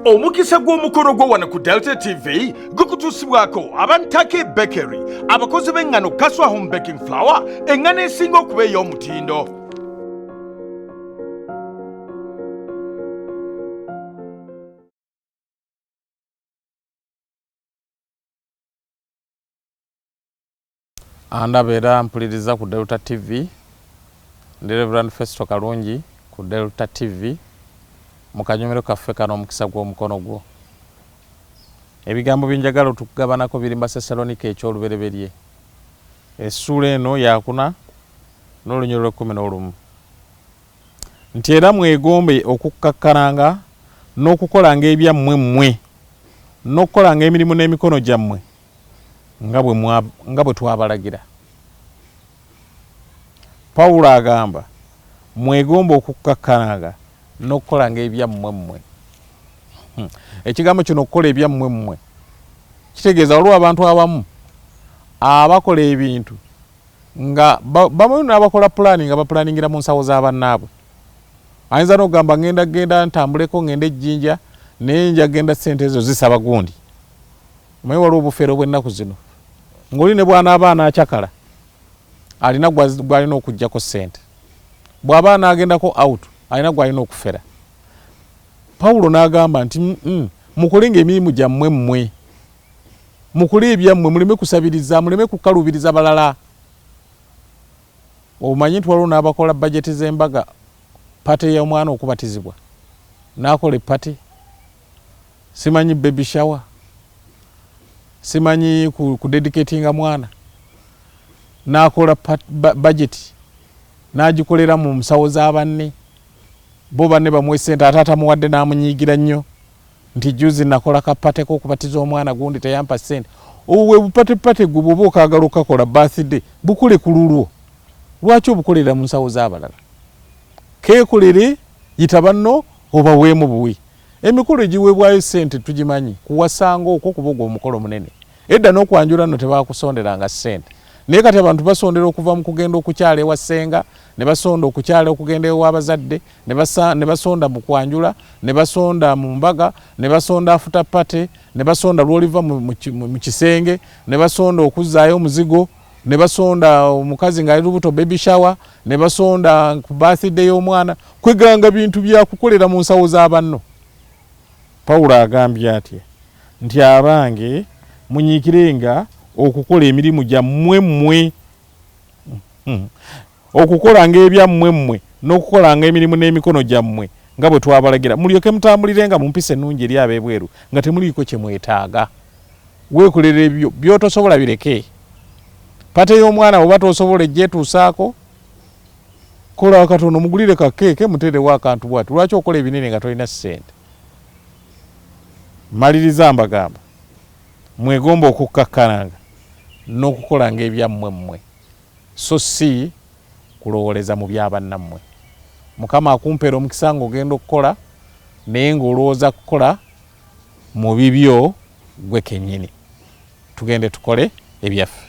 Omukisa Gw'Omukono gwo wano ku Delta TV gukutuusibwako Abantake Bakery, abakozi b'engano Kaswa Home Baking Flour, engano esinga okuba ey'omutindo. Andabera mpuliriza ku Delta TV, ndi Reverend Festo Kalungi ku Delta TV, mu kanyomero kaffe kano Omukisa Gw'Omukono gwo. Ebigambo byenjagala tukugabanako biri mu Thessalonike eky'olubereberye. Essula eno yakuna n'olunyolo 11. Nti era mwegombe okukakkalanga n'okukolanga ebyammwe mmwe, n'okukolanga emirimu n'emikono gyammwe nga bwe twabalagira. Pawulo agamba mwegombe okukakkalanga n'okukolanga ebyammwe mmwe. Ekigambo kino okukola ebyammwe mmwe kitegeeza waliwo abantu abamu abakola ebintu nga bamu n'abakola pulaani nga bapulaaningira mu nsawo z'abannaabwe. Ayinza n'okugamba ngenda ntambuleko ngenda ejjinja naye njagenda ssente ezo zisaba gundi. Omanyi waliwo obufeero bw'ennaku zino ng'oli ne bw'anaaba anakyakala alina gw'alina okuggyako ssente, bw'aba anaagendako out alina gw'alina okufera. Pawulo n'agamba nti mukolenga emirimu gyammwe mmwe, mukole ebyammwe, muleme kusabiriza, muleme kukalubiriza balala. Omanyi nti waliwo n'abakola bajeti z'embaga, pate y'omwana okubatizibwa n'akola epate, simanyi baby shower, simanyi ku dedicatinga mwana, n'akola bajeti n'agikolera mu nsawo z'abanne, bo banne bamuwe ssente ate atamuwadde n'amunyiigira nnyo nti juzi nakola kapateko okubatiza omwana gundi teyampa ssente. Obwe bupatepate gwe bw'oba okaagala okakola birthday bukole ku lulwo. Lwaki obukolera mu nsawo z'abalala? Keekolere yitaba nno obaweemu buwi. Emikolo egiweebwayo ssente tugimanyi, kuwasanga okwo kuba ogwo omukolo munene. Edda n'okwanjula nno tebaakusonderanga ssente. Naye kati abantu basondera okuva mu kugenda okukyala ewa ssenga, ne basonda okukyala okugenda ewa abazadde, ne basonda mu kwanjula, ne basonda mu mbaga, ne basonda afuta pate, ne basonda lw'oliva mu kisenge, ne basonda okuzzaayo omuzigo, ne basonda omukazi ng'ali lubuto baby shower, ne basonda ku birthday y'omwana. Kweganga bintu byakukolera mu nsawo z'abanno. Pawulo agambye atya nti abange munyiikirenga okukola emirimu gyammwe mmwe, okukolanga ebyammwe mmwe n'okukolanga emirimu n'emikono gyammwe nga bwe twabalagira, mulyoke mutambulirenga mu mpisa ennungi eri ab'ebweru nga temuliiko kye mwetaaga. Weekolera ebyo by'otosobola bireke. Pate y'omwana oba tosobola ejjeetuusaako, kola akatono mugulire kakeeke muteerewo akantu bw'ati. Lwaki okola ebinene nga tolina ssente? Maliriza mbagamba mwegomba okukakkalanga n'okukolanga ebyammwe mmwe, so si kulowooleza mu by'abannammwe. Mukama akumpeera omukisa ng'ogenda okukola naye ng'olowooza kukola mu bibyo gwe kennyini. Tugende tukole ebyaffe.